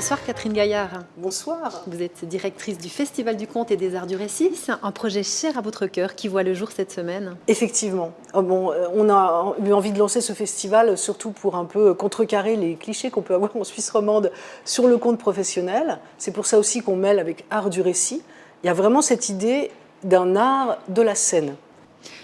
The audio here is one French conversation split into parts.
Bonsoir Catherine Gaillard. Bonsoir. Vous êtes directrice du Festival du Conte et des Arts du Récit. C'est un projet cher à votre cœur qui voit le jour cette semaine. Effectivement. On a eu envie de lancer ce festival surtout pour un peu contrecarrer les clichés qu'on peut avoir en Suisse romande sur le conte professionnel. C'est pour ça aussi qu'on mêle avec art du récit. Il y a vraiment cette idée d'un art de la scène.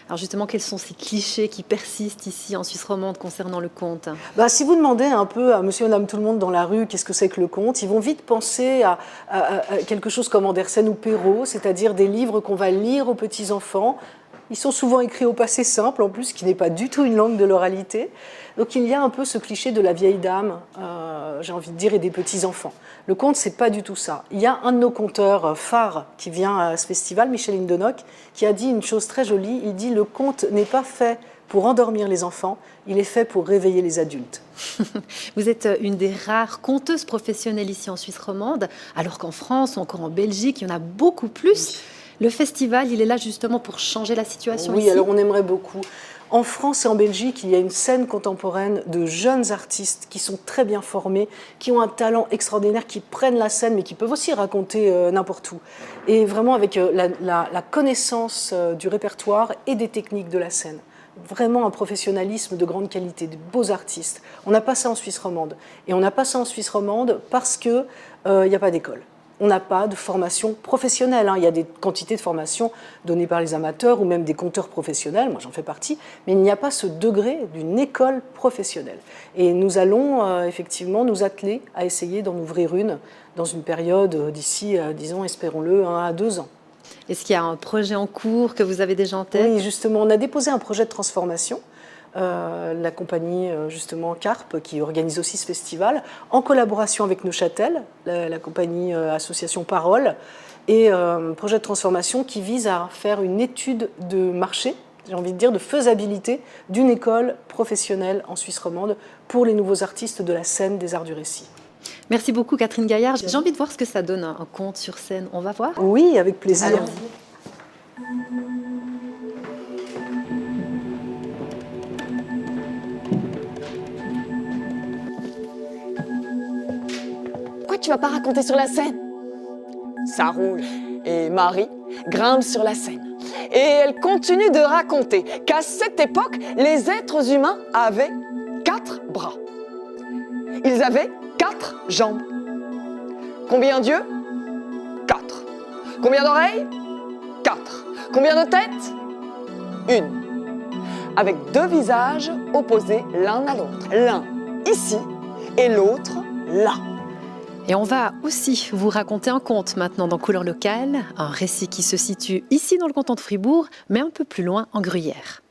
Alors justement, quels sont ces clichés qui persistent ici en Suisse romande concernant le conte? Si vous demandez un peu à monsieur et madame tout le monde dans la rue qu'est-ce que c'est que le conte, ils vont vite penser à quelque chose comme Andersen ou Perrault, c'est-à-dire des livres qu'on va lire aux petits-enfants. Ils sont souvent écrits au passé simple, en plus, qui n'est pas du tout une langue de l'oralité. Donc il y a un peu ce cliché de la vieille dame, j'ai envie de dire, et des petits-enfants. Le conte, c'est pas du tout ça. Il y a un de nos conteurs phares qui vient à ce festival, Michel Indenock, qui a dit une chose très jolie. Il dit « Le conte n'est pas fait pour endormir les enfants, il est fait pour réveiller les adultes. » Vous êtes une des rares conteuses professionnelles ici en Suisse romande, alors qu'en France ou encore en Belgique, il y en a beaucoup plus. Oui. Le festival, il est là justement pour changer la situation ici. Oui, alors on aimerait beaucoup. En France et en Belgique, il y a une scène contemporaine de jeunes artistes qui sont très bien formés, qui ont un talent extraordinaire, qui prennent la scène, mais qui peuvent aussi raconter n'importe où. Et vraiment avec la connaissance du répertoire et des techniques de la scène. Vraiment un professionnalisme de grande qualité, de beaux artistes. On n'a pas ça en Suisse romande. Et on n'a pas ça en Suisse romande parce qu'il n'y a pas d'école. On n'a pas de formation professionnelle. Il y a des quantités de formations données par les amateurs ou même des conteurs professionnels, moi j'en fais partie, mais il n'y a pas ce degré d'une école professionnelle. Et nous allons effectivement nous atteler à essayer d'en ouvrir une dans une période d'ici, disons, espérons-le, 1 à 2 ans. Est-ce qu'il y a un projet en cours que vous avez déjà en tête? Oui, justement, on a déposé un projet de transformation. La compagnie justement Carpe qui organise aussi ce festival en collaboration avec Neuchâtel, la compagnie association Parole, et projet de transformation qui vise à faire une étude de marché, j'ai envie de dire de faisabilité d'une école professionnelle en Suisse romande pour les nouveaux artistes de la scène des arts du récit. Merci beaucoup Catherine Gaillard. J'ai envie de voir ce que ça donne un conte sur scène. On va voir? Oui, avec plaisir. Allons-y. Pourquoi tu vas pas raconter sur la scène? Ça roule. Et Marie grimpe sur la scène. Et elle continue de raconter qu'à cette époque, les êtres humains avaient 4 bras. Ils avaient 4 jambes. Combien d'yeux? 4. Combien d'oreilles? 4. Combien de têtes? 1. Avec 2 visages opposés l'un à l'autre. L'un ici et l'autre là. Et on va aussi vous raconter un conte maintenant dans Couleurs locales, un récit qui se situe ici dans le canton de Fribourg, mais un peu plus loin en Gruyère.